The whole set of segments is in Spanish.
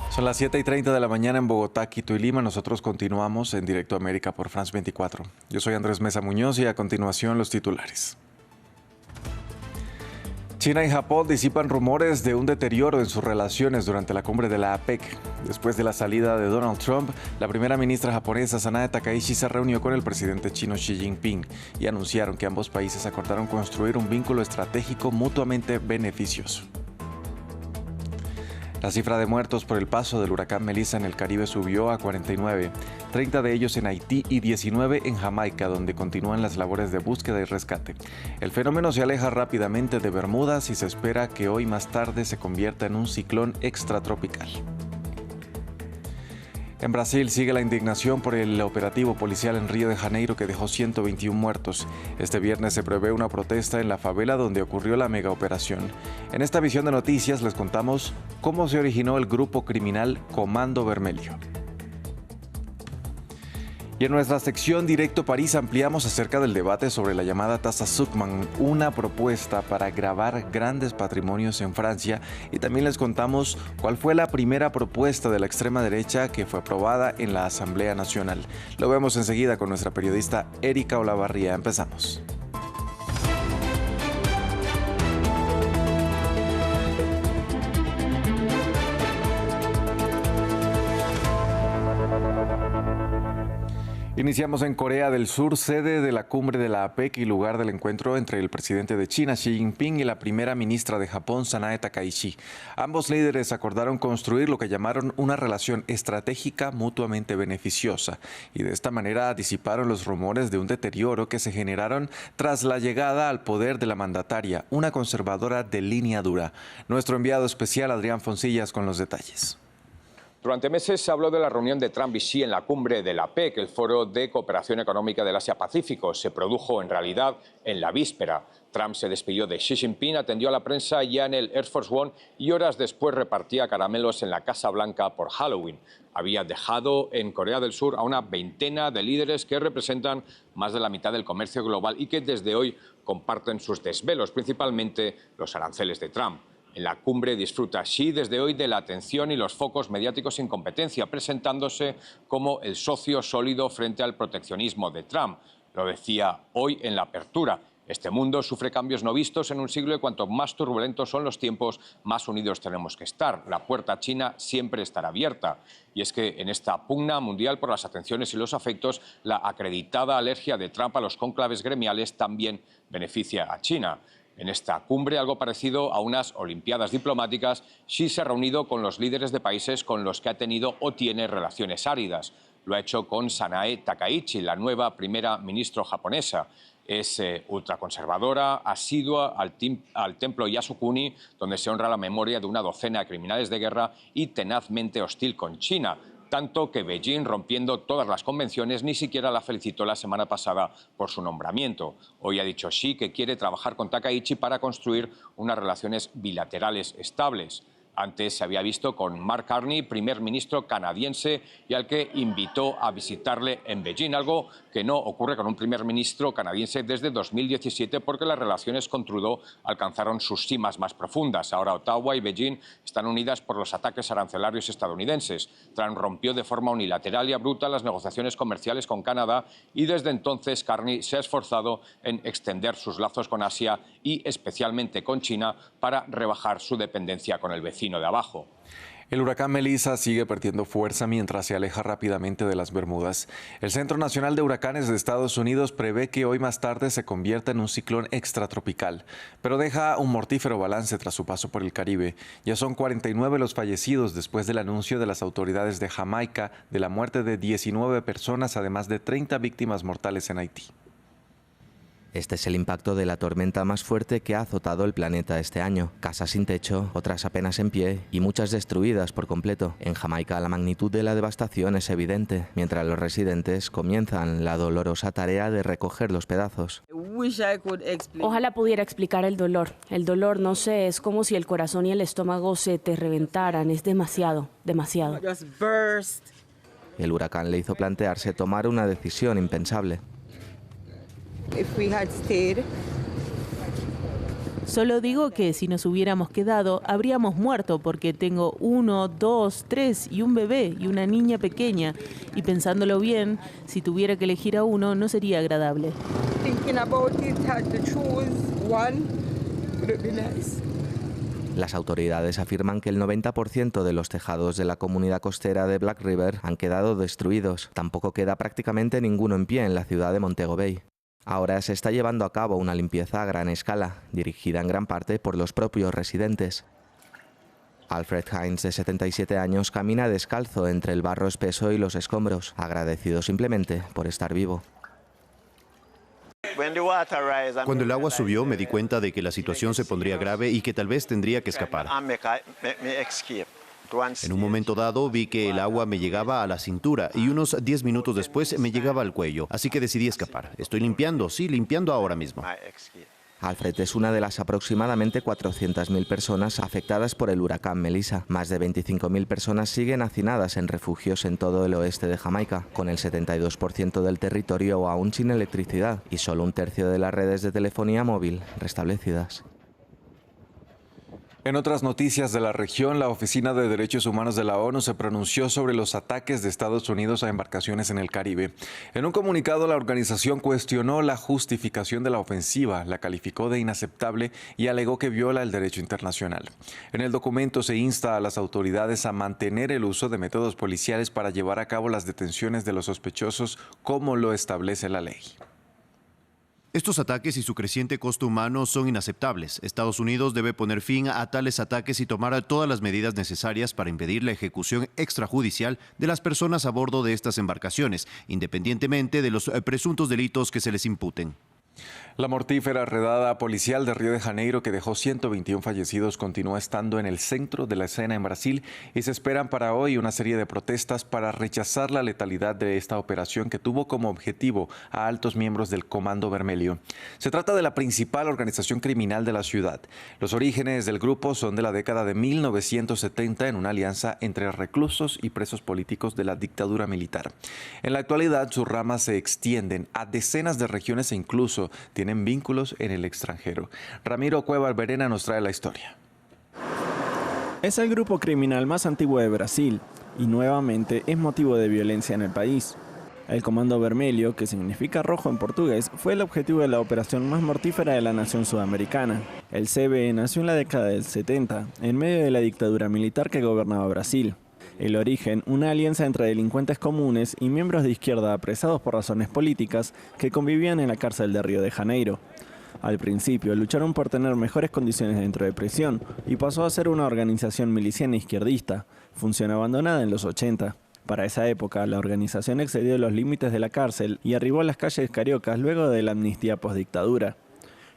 Son las 7:30 de la mañana en Bogotá, Quito y Lima. Nosotros continuamos en Directo América por France 24. Yo soy Andrés Mesa Muñoz y a continuación los titulares. China y Japón disipan rumores de un deterioro en sus relaciones durante la cumbre de la APEC. Después de la salida de Donald Trump, la primera ministra japonesa Sanae Takaichi se reunió con el presidente chino Xi Jinping y anunciaron que ambos países acordaron construir un vínculo estratégico mutuamente beneficioso. La cifra de muertos por el paso del huracán Melissa en el Caribe subió a 49, 30 de ellos en Haití y 19 en Jamaica, donde continúan las labores de búsqueda y rescate. El fenómeno se aleja rápidamente de Bermudas y se espera que hoy más tarde se convierta en un ciclón extratropical. En Brasil sigue la indignación por el operativo policial en Río de Janeiro que dejó 121 muertos. Este viernes se prevé una protesta en la favela donde ocurrió la megaoperación. En esta visión de noticias les contamos cómo se originó el grupo criminal Comando Vermelho. Y en nuestra sección Directo París ampliamos acerca del debate sobre la llamada tasa Zuckman, una propuesta para gravar grandes patrimonios en Francia, y también les contamos cuál fue la primera propuesta de la extrema derecha que fue aprobada en la Asamblea Nacional. Lo vemos enseguida con nuestra periodista Erika Olavarría. Empezamos. Iniciamos en Corea del Sur, sede de la cumbre de la APEC y lugar del encuentro entre el presidente de China, Xi Jinping, y la primera ministra de Japón, Sanae Takaichi. Ambos líderes acordaron construir lo que llamaron una relación estratégica mutuamente beneficiosa y de esta manera disiparon los rumores de un deterioro que se generaron tras la llegada al poder de la mandataria, una conservadora de línea dura. Nuestro enviado especial, Adrián Foncillas, con los detalles. Durante meses se habló de la reunión de Trump y Xi en la cumbre de la APEC, el Foro de Cooperación Económica del Asia-Pacífico. Se produjo en realidad en la víspera. Trump se despidió de Xi Jinping, atendió a la prensa ya en el Air Force One y horas después repartía caramelos en la Casa Blanca por Halloween. Había dejado en Corea del Sur a una veintena de líderes que representan más de la mitad del comercio global y que desde hoy comparten sus desvelos, principalmente los aranceles de Trump. En la cumbre disfruta Xi desde hoy de la atención y los focos mediáticos sin competencia, presentándose como el socio sólido frente al proteccionismo de Trump. Lo decía hoy en la apertura. Este mundo sufre cambios no vistos en un siglo y cuanto más turbulentos son los tiempos, más unidos tenemos que estar. La puerta a China siempre estará abierta. Y es que en esta pugna mundial por las atenciones y los afectos, la acreditada alergia de Trump a los cónclaves gremiales también beneficia a China. En esta cumbre, algo parecido a unas olimpiadas diplomáticas, Xi se ha reunido con los líderes de países con los que ha tenido o tiene relaciones áridas. Lo ha hecho con Sanae Takaichi, la nueva primera ministra japonesa. Es ultraconservadora, asidua al templo Yasukuni, donde se honra la memoria de una docena de criminales de guerra, y tenazmente hostil con China. Tanto que Beijing, rompiendo todas las convenciones, ni siquiera la felicitó la semana pasada por su nombramiento. Hoy ha dicho Xi que quiere trabajar con Takaichi para construir unas relaciones bilaterales estables. Antes se había visto con Mark Carney, primer ministro canadiense, y al que invitó a visitarle en Beijing, algo que no ocurre con un primer ministro canadiense desde 2017 porque las relaciones con Trudeau alcanzaron sus cimas más profundas. Ahora Ottawa y Beijing están unidas por los ataques arancelarios estadounidenses. Trump rompió de forma unilateral y abrupta las negociaciones comerciales con Canadá y desde entonces Carney se ha esforzado en extender sus lazos con Asia y especialmente con China para rebajar su dependencia con el vecino de abajo. El huracán Melissa sigue perdiendo fuerza mientras se aleja rápidamente de las Bermudas. El Centro Nacional de Huracanes de Estados Unidos prevé que hoy más tarde se convierta en un ciclón extratropical, pero deja un mortífero balance tras su paso por el Caribe. Ya son 49 los fallecidos después del anuncio de las autoridades de Jamaica de la muerte de 19 personas, además de 30 víctimas mortales en Haití. Este es el impacto de la tormenta más fuerte que ha azotado el planeta este año. Casas sin techo, otras apenas en pie y muchas destruidas por completo. En Jamaica la magnitud de la devastación es evidente, mientras los residentes comienzan la dolorosa tarea de recoger los pedazos. Ojalá pudiera explicar el dolor. El dolor, no sé, es como si el corazón y el estómago se te reventaran. Es demasiado, demasiado. El huracán le hizo plantearse tomar una decisión impensable. Solo digo que si nos hubiéramos quedado, habríamos muerto porque tengo 1, 2, 3 y un bebé y una niña pequeña. Y pensándolo bien, si tuviera que elegir a uno, no sería agradable. Las autoridades afirman que el 90% de los tejados de la comunidad costera de Black River han quedado destruidos. Tampoco queda prácticamente ninguno en pie en la ciudad de Montego Bay. Ahora se está llevando a cabo una limpieza a gran escala, dirigida en gran parte por los propios residentes. Alfred Hines, de 77 años, camina descalzo entre el barro espeso y los escombros, agradecido simplemente por estar vivo. Cuando el agua subió, me di cuenta de que la situación se pondría grave y que tal vez tendría que escapar. En un momento dado vi que el agua me llegaba a la cintura y unos 10 minutos después me llegaba al cuello, así que decidí escapar. Estoy limpiando, sí, limpiando ahora mismo. Alfred es una de las aproximadamente 400.000 personas afectadas por el huracán Melissa. Más de 25.000 personas siguen hacinadas en refugios en todo el oeste de Jamaica, con el 72% del territorio aún sin electricidad y solo un tercio de las redes de telefonía móvil restablecidas. En otras noticias de la región, la Oficina de Derechos Humanos de la ONU se pronunció sobre los ataques de Estados Unidos a embarcaciones en el Caribe. En un comunicado, la organización cuestionó la justificación de la ofensiva, la calificó de inaceptable y alegó que viola el derecho internacional. En el documento se insta a las autoridades a mantener el uso de métodos policiales para llevar a cabo las detenciones de los sospechosos, como lo establece la ley. Estos ataques y su creciente costo humano son inaceptables. Estados Unidos debe poner fin a tales ataques y tomar todas las medidas necesarias para impedir la ejecución extrajudicial de las personas a bordo de estas embarcaciones, independientemente de los presuntos delitos que se les imputen. La mortífera redada policial de Río de Janeiro, que dejó 121 fallecidos, continúa estando en el centro de la escena en Brasil y se esperan para hoy una serie de protestas para rechazar la letalidad de esta operación que tuvo como objetivo a altos miembros del Comando Vermelho. Se trata de la principal organización criminal de la ciudad. Los orígenes del grupo son de la década de 1970 en una alianza entre reclusos y presos políticos de la dictadura militar. En la actualidad, sus ramas se extienden a decenas de regiones e incluso tienen vínculos en el extranjero. Ramiro Cueva Alberena nos trae la historia. Es el grupo criminal más antiguo de Brasil y nuevamente es motivo de violencia en el país. El Comando Vermelho, que significa rojo en portugués, fue el objetivo de la operación más mortífera de la nación sudamericana. El CBE nació en la década del 70, en medio de la dictadura militar que gobernaba Brasil. El origen, una alianza entre delincuentes comunes y miembros de izquierda apresados por razones políticas que convivían en la cárcel de Río de Janeiro. Al principio lucharon por tener mejores condiciones dentro de prisión y pasó a ser una organización miliciana izquierdista, función abandonada en los 80. Para esa época, la organización excedió los límites de la cárcel y arribó a las calles cariocas luego de la amnistía postdictadura.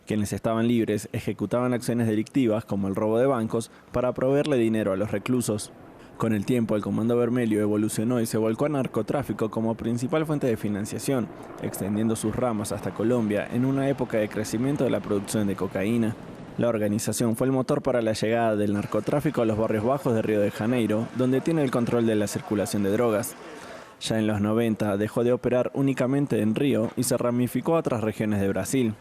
Quienes estaban libres ejecutaban acciones delictivas como el robo de bancos para proveerle dinero a los reclusos. Con el tiempo, el Comando Vermelho evolucionó y se volcó al narcotráfico como principal fuente de financiación, extendiendo sus ramas hasta Colombia en una época de crecimiento de la producción de cocaína. La organización fue el motor para la llegada del narcotráfico a los barrios bajos de Río de Janeiro, donde tiene el control de la circulación de drogas. Ya en los 90 dejó de operar únicamente en Río y se ramificó a otras regiones de Brasil.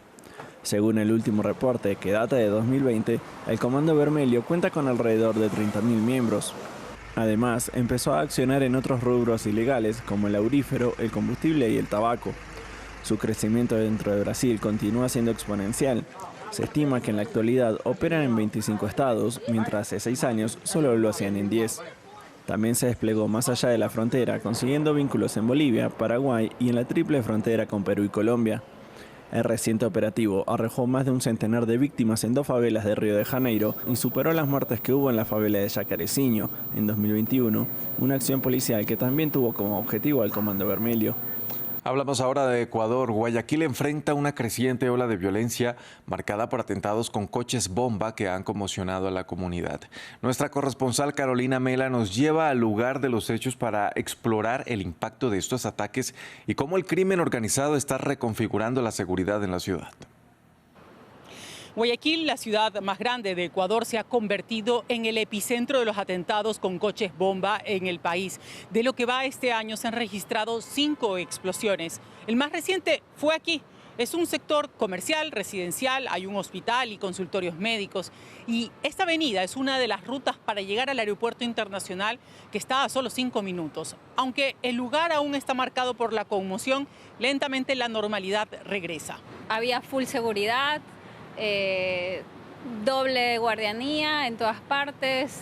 Según el último reporte, que data de 2020, el Comando Vermelho cuenta con alrededor de 30.000 miembros. Además, empezó a accionar en otros rubros ilegales como el aurífero, el combustible y el tabaco. Su crecimiento dentro de Brasil continúa siendo exponencial. Se estima que en la actualidad operan en 25 estados, mientras hace 6 años solo lo hacían en 10. También se desplegó más allá de la frontera, consiguiendo vínculos en Bolivia, Paraguay y en la triple frontera con Perú y Colombia. El reciente operativo arrojó más de un centenar de víctimas en 2 favelas de Río de Janeiro y superó las muertes que hubo en la favela de Jacareciño en 2021, una acción policial que también tuvo como objetivo al Comando Vermelho. Hablamos ahora de Ecuador. Guayaquil enfrenta una creciente ola de violencia marcada por atentados con coches bomba que han conmocionado a la comunidad. Nuestra corresponsal Carolina Mela nos lleva al lugar de los hechos para explorar el impacto de estos ataques y cómo el crimen organizado está reconfigurando la seguridad en la ciudad. Guayaquil, la ciudad más grande de Ecuador, se ha convertido en el epicentro de los atentados con coches bomba en el país. De lo que va este año se han registrado 5 explosiones. El más reciente fue aquí, Es un sector comercial, residencial, hay un hospital y consultorios médicos. Y esta avenida es una de las rutas para llegar al aeropuerto internacional que está a solo 5 minutos. Aunque el lugar aún está marcado por la conmoción, lentamente la normalidad regresa. Había full seguridad, doble guardianía en todas partes,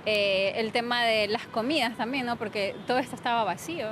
el tema de las comidas también, ¿no? Porque todo esto estaba vacío.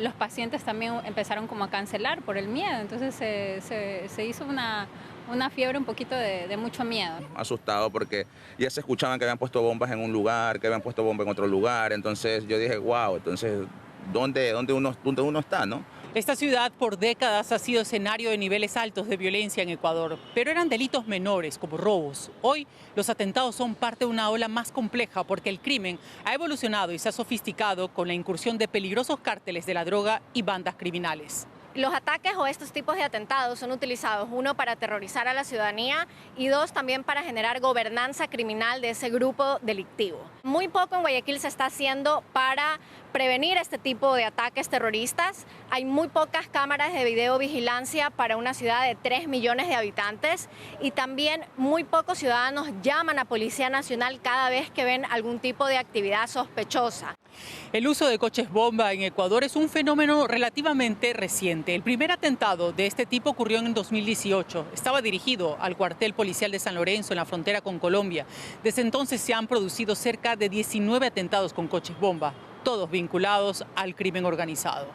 Los pacientes también empezaron como a cancelar por el miedo, entonces se hizo una fiebre un poquito de mucho miedo. Asustado porque ya se escuchaban que habían puesto bombas en un lugar, que habían puesto bombas en otro lugar, entonces yo dije, wow, entonces, ¿dónde uno está, no? Esta ciudad por décadas ha sido escenario de niveles altos de violencia en Ecuador, pero eran delitos menores como robos. Hoy los atentados son parte de una ola más compleja porque el crimen ha evolucionado y se ha sofisticado con la incursión de peligrosos cárteles de la droga y bandas criminales. Los ataques o estos tipos de atentados son utilizados, uno, para aterrorizar a la ciudadanía y dos, también para generar gobernanza criminal de ese grupo delictivo. Muy poco en Guayaquil se está haciendo para prevenir este tipo de ataques terroristas. Hay muy pocas cámaras de videovigilancia para una ciudad de 3 millones de habitantes y también muy pocos ciudadanos llaman a Policía Nacional cada vez que ven algún tipo de actividad sospechosa. El uso de coches bomba en Ecuador es un fenómeno relativamente reciente. El primer atentado de este tipo ocurrió en 2018. Estaba dirigido al cuartel policial de San Lorenzo en la frontera con Colombia. Desde entonces se han producido cerca de 19 atentados con coches bomba, todos vinculados al crimen organizado.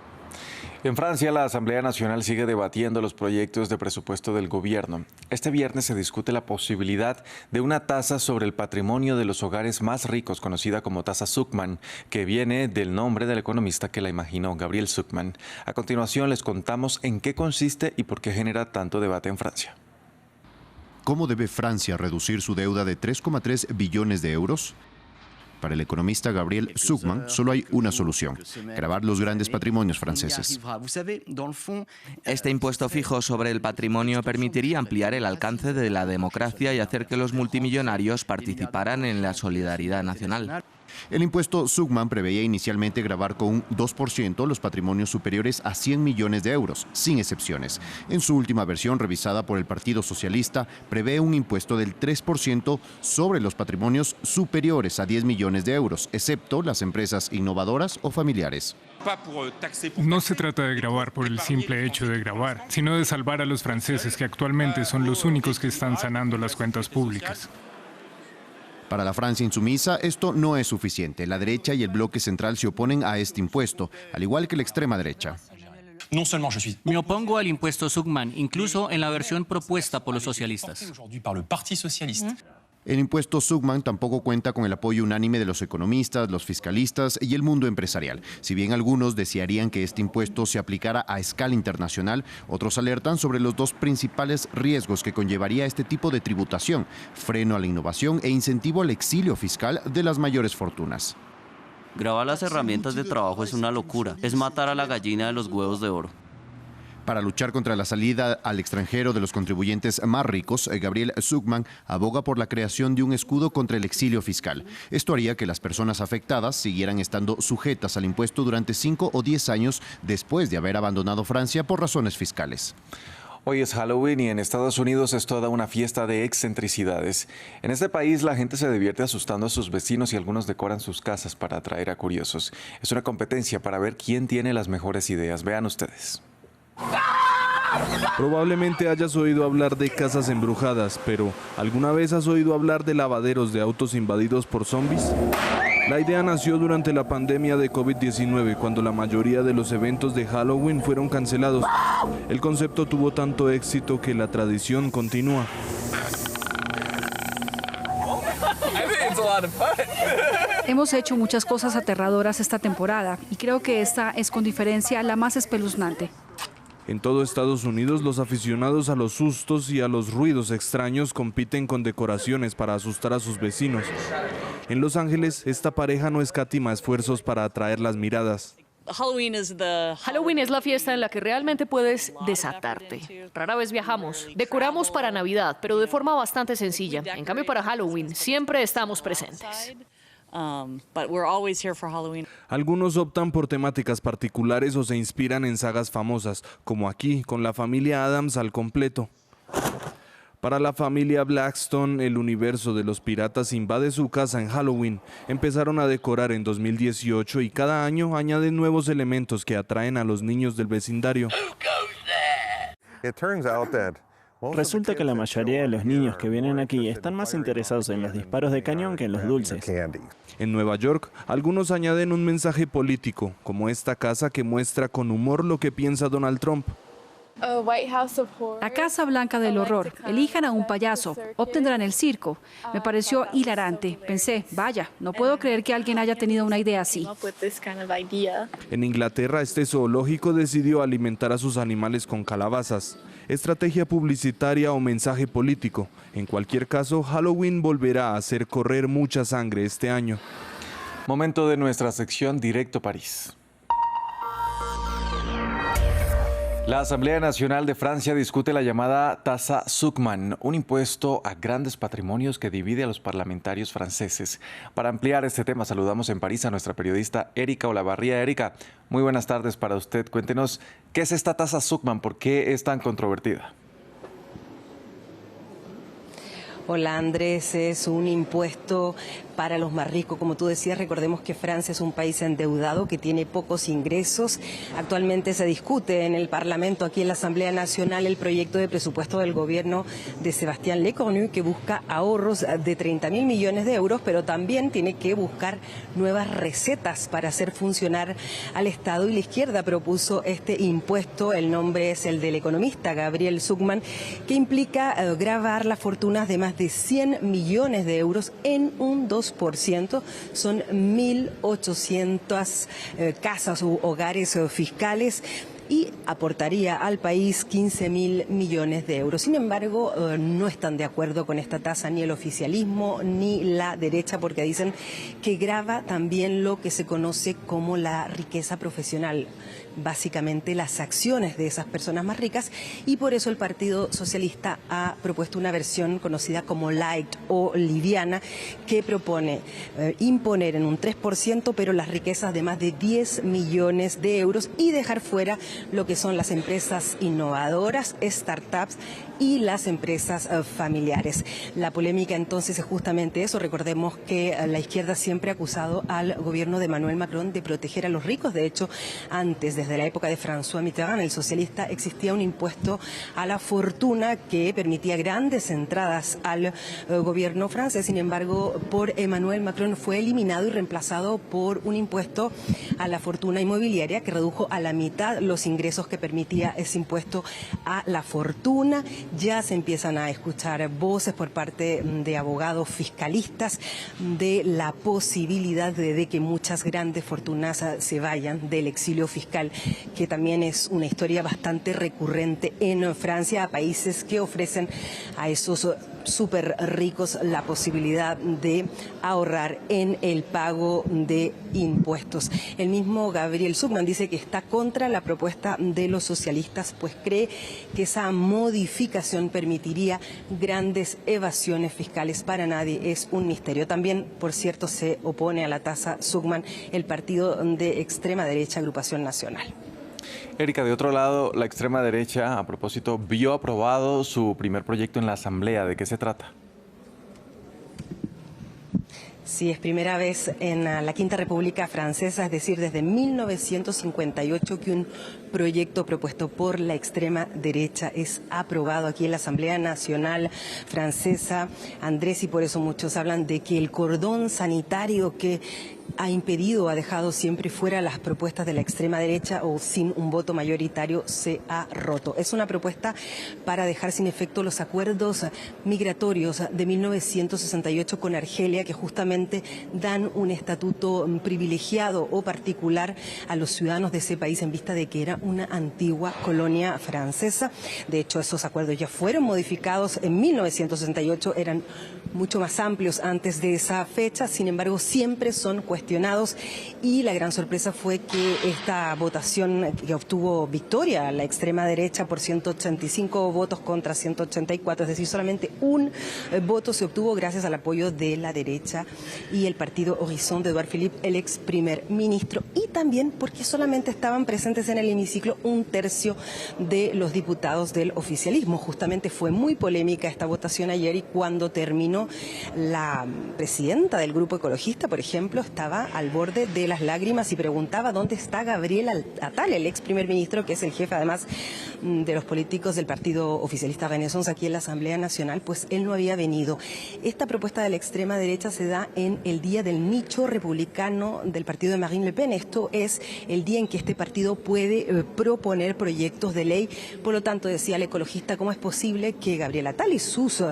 En Francia, la Asamblea Nacional sigue debatiendo los proyectos de presupuesto del gobierno. Este viernes se discute la posibilidad de una tasa sobre el patrimonio de los hogares más ricos, conocida como tasa Zucman, que viene del nombre del economista que la imaginó, Gabriel Zucman. A continuación les contamos en qué consiste y por qué genera tanto debate en Francia. ¿Cómo debe Francia reducir su deuda de 3,3 billones de euros? Para el economista Gabriel Zucman, solo hay una solución: gravar los grandes patrimonios franceses. Este impuesto fijo sobre el patrimonio permitiría ampliar el alcance de la democracia y hacer que los multimillonarios participaran en la solidaridad nacional. El impuesto Zucman preveía inicialmente gravar con un 2% los patrimonios superiores a 100 millones de euros, sin excepciones. En su última versión, revisada por el Partido Socialista, prevé un impuesto del 3% sobre los patrimonios superiores a 10 millones de euros, excepto las empresas innovadoras o familiares. No se trata de gravar por el simple hecho de gravar, sino de salvar a los franceses, que actualmente son los únicos que están sanando las cuentas públicas. Para la Francia insumisa, esto no es suficiente. La derecha y el bloque central se oponen a este impuesto, al igual que la extrema derecha. Me opongo al impuesto Zucman, incluso en la versión propuesta por los socialistas. El impuesto Zucman tampoco cuenta con el apoyo unánime de los economistas, los fiscalistas y el mundo empresarial. Si bien algunos desearían que este impuesto se aplicara a escala internacional, otros alertan sobre los dos principales riesgos que conllevaría este tipo de tributación: freno a la innovación e incentivo al exilio fiscal de las mayores fortunas. Grabar las herramientas de trabajo es una locura, es matar a la gallina de los huevos de oro. Para luchar contra la salida al extranjero de los contribuyentes más ricos, Gabriel Zucman aboga por la creación de un escudo contra el exilio fiscal. Esto haría que las personas afectadas siguieran estando sujetas al impuesto durante 5 o 10 años después de haber abandonado Francia por razones fiscales. Hoy es Halloween y en Estados Unidos es toda una fiesta de excentricidades. En este país la gente se divierte asustando a sus vecinos y algunos decoran sus casas para atraer a curiosos. Es una competencia para ver quién tiene las mejores ideas. Vean ustedes. Probablemente hayas oído hablar de casas embrujadas, pero ¿alguna vez has oído hablar de lavaderos de autos invadidos por zombies? La idea nació durante la pandemia de COVID-19, cuando la mayoría de los eventos de Halloween fueron cancelados. El concepto tuvo tanto éxito que la tradición continúa. Hemos hecho muchas cosas aterradoras esta temporada y creo que esta es con diferencia la más espeluznante. En todo Estados Unidos, los aficionados a los sustos y a los ruidos extraños compiten con decoraciones para asustar a sus vecinos. En Los Ángeles, esta pareja no escatima esfuerzos para atraer las miradas. Halloween es la fiesta en la que realmente puedes desatarte. Rara vez viajamos. Decoramos para Navidad, pero de forma bastante sencilla. En cambio, para Halloween siempre estamos presentes. Algunos optan por temáticas particulares o se inspiran en sagas famosas, como aquí, con la familia Addams al completo. Para la familia Blackstone, el universo de los piratas invade su casa en Halloween. Empezaron a decorar en 2018 y cada año añaden nuevos elementos que atraen a los niños del vecindario. Resulta que la mayoría de los niños que vienen aquí están más interesados en los disparos de cañón que en los dulces. En Nueva York, algunos añaden un mensaje político, como esta casa que muestra con humor lo que piensa Donald Trump. La Casa Blanca del Horror. Elijan a un payaso. Obtendrán el circo. Me pareció hilarante. Pensé, vaya, no puedo creer que alguien haya tenido una idea así. En Inglaterra, este zoológico decidió alimentar a sus animales con calabazas. Estrategia publicitaria o mensaje político. En cualquier caso, Halloween volverá a hacer correr mucha sangre este año. Momento de nuestra sección Directo París. La Asamblea Nacional de Francia discute la llamada tasa Zuckman, un impuesto a grandes patrimonios que divide a los parlamentarios franceses. Para ampliar este tema, saludamos en París a nuestra periodista Erika Olavarría. Erika, muy buenas tardes para usted. Cuéntenos, ¿qué es esta tasa Zuckman? ¿Por qué es tan controvertida? Hola Andrés, es un impuesto para los más ricos. Como tú decías, recordemos que Francia es un país endeudado que tiene pocos ingresos. Actualmente se discute en el Parlamento, aquí en la Asamblea Nacional, el proyecto de presupuesto del gobierno de Sébastien Lecornu, que busca ahorros de 30.000 millones de euros, pero también tiene que buscar nuevas recetas para hacer funcionar al Estado. Y la izquierda propuso este impuesto, el nombre es el del economista Gabriel Zuckman, que implica gravar las fortunas de más de 100 millones de euros en un 2%. Son 1.800 casas u hogares fiscales y aportaría al país 15.000 millones de euros. Sin embargo, no están de acuerdo con esta tasa ni el oficialismo ni la derecha, porque dicen que grava también lo que se conoce como la riqueza profesional, básicamente las acciones de esas personas más ricas, y por eso el Partido Socialista ha propuesto una versión conocida como light o liviana, que propone imponer en un 3%, pero las riquezas de más de 10 millones de euros, y dejar fuera lo que son las empresas innovadoras, startups y las empresas familiares. La polémica entonces es justamente eso. Recordemos que la izquierda siempre ha acusado al gobierno de Emmanuel Macron de proteger a los ricos. De hecho, antes, desde la época de François Mitterrand, el socialista, existía un impuesto a la fortuna que permitía grandes entradas al gobierno francés. Sin embargo, por Emmanuel Macron fue eliminado y reemplazado por un impuesto a la fortuna inmobiliaria que redujo a la mitad los ingresos que permitía ese impuesto a la fortuna. Ya se empiezan a escuchar voces por parte de abogados fiscalistas de la posibilidad de que muchas grandes fortunas se vayan del exilio fiscal, que también es una historia bastante recurrente en Francia, a países que ofrecen a esos súper ricos la posibilidad de ahorrar en el pago de impuestos. El mismo Gabriel Zuckman dice que está contra la propuesta de los socialistas, pues cree que esa modificación permitiría grandes evasiones fiscales. Para nadie es un misterio. También, por cierto, se opone a la tasa Zuckman el partido de extrema derecha, Agrupación Nacional. Erika, de otro lado, la extrema derecha, a propósito, vio aprobado su primer proyecto en la Asamblea. ¿De qué se trata? Sí, es primera vez en la Quinta República Francesa, es decir, desde 1958, que un proyecto propuesto por la extrema derecha es aprobado aquí en la Asamblea Nacional Francesa, Andrés, y por eso muchos hablan de que el cordón sanitario que ha impedido, ha dejado siempre fuera las propuestas de la extrema derecha o sin un voto mayoritario, se ha roto. Es una propuesta para dejar sin efecto los acuerdos migratorios de 1968 con Argelia, que justamente dan un estatuto privilegiado o particular a los ciudadanos de ese país en vista de que era una antigua colonia francesa. De hecho, esos acuerdos ya fueron modificados en 1968, eran mucho más amplios antes de esa fecha. Sin embargo, siempre son cuestiones gestionados, y la gran sorpresa fue que esta votación que obtuvo victoria la extrema derecha por 185 votos contra 184, es decir, solamente un voto se obtuvo gracias al apoyo de la derecha y el partido Horizon de Edouard Philippe, el ex primer ministro, y también porque solamente estaban presentes en el hemiciclo un tercio de los diputados del oficialismo. Justamente fue muy polémica esta votación ayer, y cuando terminó, la presidenta del grupo ecologista, por ejemplo, estaba al borde de las lágrimas y preguntaba dónde está Gabriel Attal, el ex primer ministro, que es el jefe además de los políticos del partido oficialista Renaissance aquí en la Asamblea Nacional. Pues él no había venido. Esta propuesta de la extrema derecha se da en el día del nicho republicano del partido de Marine Le Pen. Esto es el día en que este partido puede proponer proyectos de ley. Por lo tanto, decía el ecologista, ¿cómo es posible que Gabriel Attal y sus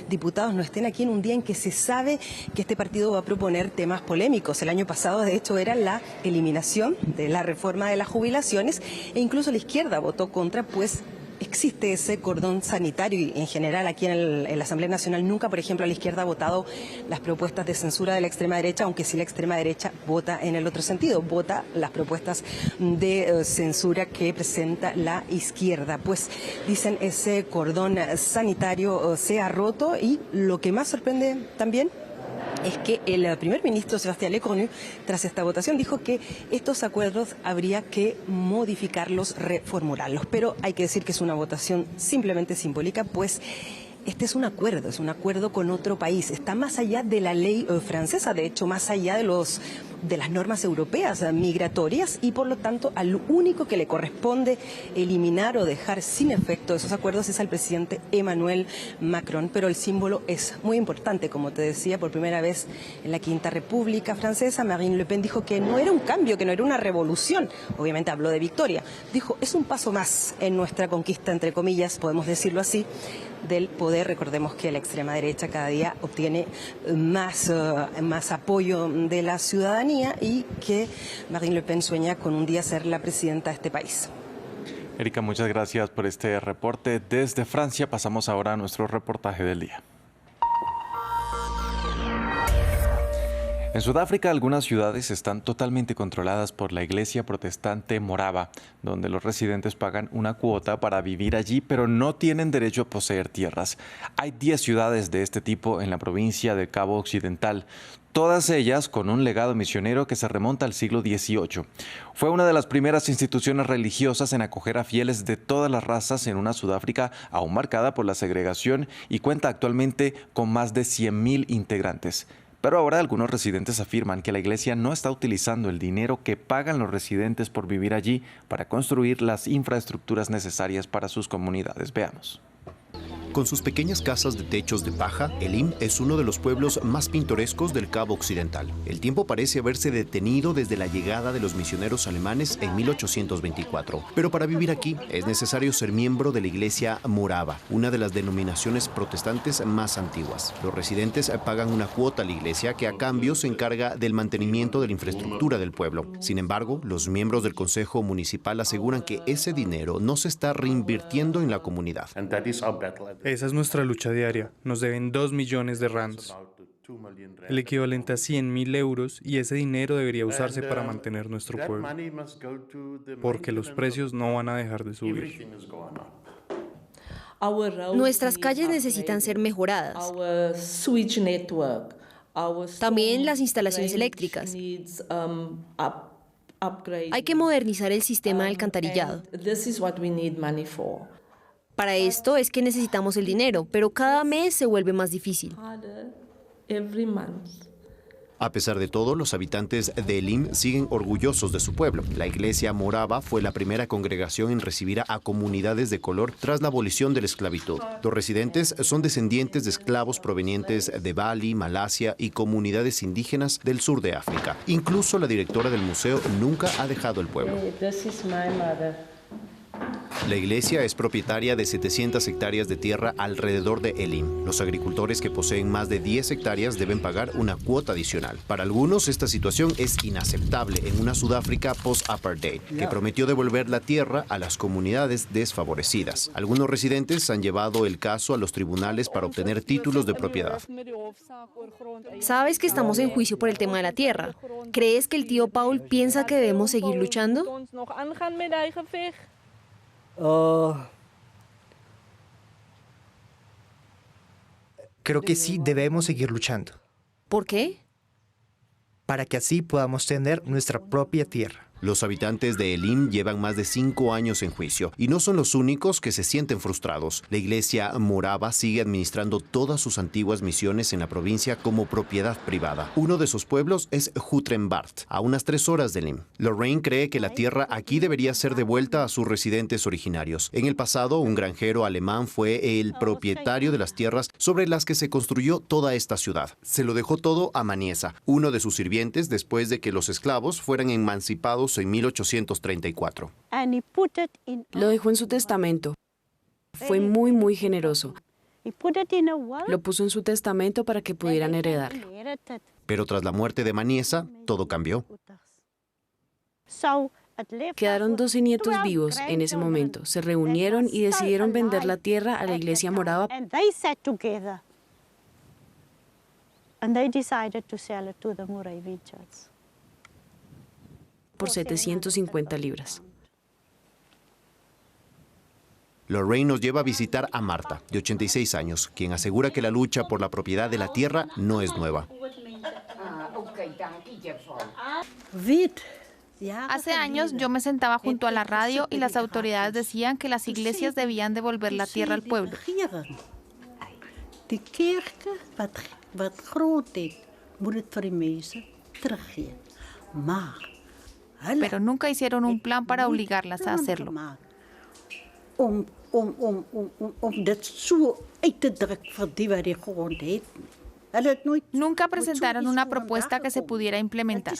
diputados no estén aquí en un día en que se sabe que este partido va a proponer temas polémicos? El año pasado, de hecho, era la eliminación de la reforma de las jubilaciones, e incluso la izquierda votó contra, pues existe ese cordón sanitario, y en general aquí en la Asamblea Nacional nunca, por ejemplo, la izquierda ha votado las propuestas de censura de la extrema derecha, aunque sí la extrema derecha vota en el otro sentido, vota las propuestas de censura que presenta la izquierda. Pues dicen, ese cordón sanitario se ha roto, y lo que más sorprende también es que el primer ministro Sébastien Lecornu, tras esta votación, dijo que estos acuerdos habría que modificarlos, reformularlos. Pero hay que decir que es una votación simplemente simbólica, pues este es un acuerdo con otro país. Está más allá de la ley francesa, de hecho, más allá de las normas europeas migratorias, y por lo tanto al único que le corresponde eliminar o dejar sin efecto esos acuerdos es al presidente Emmanuel Macron. Pero el símbolo es muy importante, como te decía, por primera vez en la Quinta República Francesa, Marine Le Pen dijo que no era un cambio, que no era una revolución. Obviamente habló de victoria. Dijo, es un paso más en nuestra conquista, entre comillas, podemos decirlo así, del poder. Recordemos que la extrema derecha cada día obtiene más apoyo de la ciudadanía, y que Marine Le Pen sueña con un día ser la presidenta de este país. Erika, muchas gracias por este reporte desde Francia. Pasamos ahora a nuestro reportaje del día. En Sudáfrica, algunas ciudades están totalmente controladas por la iglesia protestante morava, donde los residentes pagan una cuota para vivir allí, pero no tienen derecho a poseer tierras. Hay 10 ciudades de este tipo en la provincia del Cabo Occidental, todas ellas con un legado misionero que se remonta al siglo XVIII. Fue una de las primeras instituciones religiosas en acoger a fieles de todas las razas en una Sudáfrica aún marcada por la segregación, y cuenta actualmente con más de 100.000 integrantes. Pero ahora algunos residentes afirman que la iglesia no está utilizando el dinero que pagan los residentes por vivir allí para construir las infraestructuras necesarias para sus comunidades. Veamos. Con sus pequeñas casas de techos de paja, Elim es uno de los pueblos más pintorescos del Cabo Occidental. El tiempo parece haberse detenido desde la llegada de los misioneros alemanes en 1824. Pero para vivir aquí es necesario ser miembro de la iglesia morava, una de las denominaciones protestantes más antiguas. Los residentes pagan una cuota a la iglesia, que a cambio se encarga del mantenimiento de la infraestructura del pueblo. Sin embargo, los miembros del Consejo Municipal aseguran que ese dinero no se está reinvirtiendo en la comunidad. Esa es nuestra lucha diaria. Nos deben 2 millones de rands, el equivalente a 100.000 euros, y ese dinero debería usarse para mantener nuestro pueblo, porque los precios no van a dejar de subir. Nuestras calles necesitan ser mejoradas. También las instalaciones eléctricas. Hay que modernizar el sistema de alcantarillado. Para esto es que necesitamos el dinero, pero cada mes se vuelve más difícil. A pesar de todo, los habitantes de Elim siguen orgullosos de su pueblo. La iglesia morava fue la primera congregación en recibir a comunidades de color tras la abolición de la esclavitud. Los residentes son descendientes de esclavos provenientes de Bali, Malasia y comunidades indígenas del sur de África. Incluso la directora del museo nunca ha dejado el pueblo. La iglesia es propietaria de 700 hectáreas de tierra alrededor de Elim. Los agricultores que poseen más de 10 hectáreas deben pagar una cuota adicional. Para algunos, esta situación es inaceptable en una Sudáfrica post-apartheid, que prometió devolver la tierra a las comunidades desfavorecidas. Algunos residentes han llevado el caso a los tribunales para obtener títulos de propiedad. Sabes que estamos en juicio por el tema de la tierra. ¿Crees que el tío Paul piensa que debemos seguir luchando? Creo que sí debemos seguir luchando. ¿Por qué? Para que así podamos tener nuestra propia tierra. Los habitantes de Elim llevan más de 5 años en juicio y no son los únicos que se sienten frustrados. La iglesia morava sigue administrando todas sus antiguas misiones en la provincia como propiedad privada. Uno de sus pueblos es Jutrenbart, a unas 3 horas de Elim. Lorraine cree que la tierra aquí debería ser devuelta a sus residentes originarios. En el pasado, un granjero alemán fue el propietario de las tierras sobre las que se construyó toda esta ciudad. Se lo dejó todo a Maniesa, uno de sus sirvientes, después de que los esclavos fueran emancipados en 1834. Lo dejó en su testamento. Fue muy generoso. Lo puso en su testamento para que pudieran heredarlo. Pero tras la muerte de Maniesa, todo cambió. Quedaron 12 nietos vivos en ese momento. Se reunieron y decidieron vender la tierra a la iglesia morava. Por 750 libras. Lorraine nos lleva a visitar a Marta, de 86 años, quien asegura que la lucha por la propiedad de la tierra no es nueva. Hace años yo me sentaba junto a la radio y las autoridades decían que las iglesias debían devolver la tierra al pueblo. Pero nunca hicieron un plan para obligarlas a hacerlo. Nunca presentaron una propuesta que se pudiera implementar.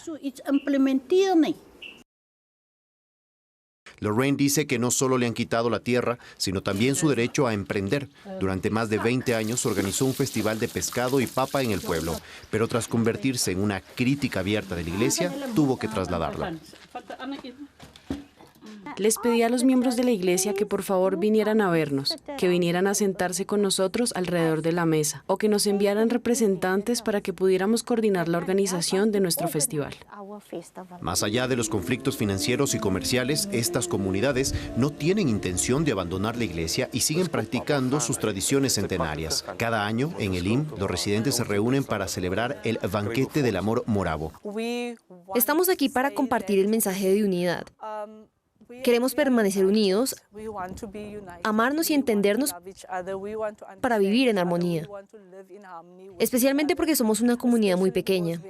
Lorraine dice que no solo le han quitado la tierra, sino también su derecho a emprender. Durante más de 20 años organizó un festival de pescado y papa en el pueblo, pero tras convertirse en una crítica abierta de la iglesia, tuvo que trasladarla. Les pedí a los miembros de la iglesia que por favor vinieran a vernos, que vinieran a sentarse con nosotros alrededor de la mesa, o que nos enviaran representantes para que pudiéramos coordinar la organización de nuestro festival. Más allá de los conflictos financieros y comerciales, estas comunidades no tienen intención de abandonar la iglesia y siguen practicando sus tradiciones centenarias. Cada año, en Elim, los residentes se reúnen para celebrar el banquete del amor moravo. Estamos aquí para compartir el mensaje de unidad. Queremos permanecer unidos, amarnos y entendernos para vivir en armonía, especialmente porque somos una comunidad muy pequeña.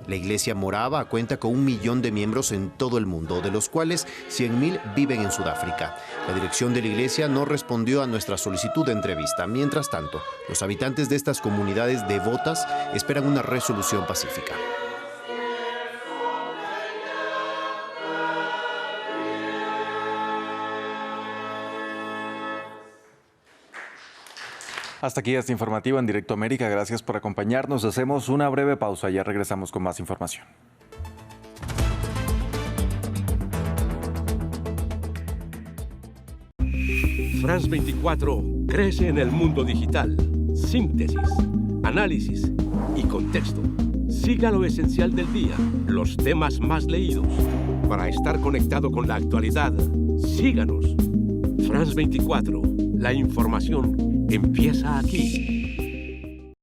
La iglesia morava cuenta con 1 millón de miembros en todo el mundo, de los cuales 100,000 viven en Sudáfrica. La dirección de la iglesia no respondió a nuestra solicitud de entrevista. Mientras tanto, los habitantes de estas comunidades devotas esperan una resolución pacífica. Hasta aquí este informativo en Directo América. Gracias por acompañarnos. Hacemos una breve pausa. Ya regresamos con más información. France 24 crece en el mundo digital. Síntesis, análisis y contexto. Siga lo esencial del día, los temas más leídos. Para estar conectado con la actualidad, síganos. France 24, la información empieza aquí.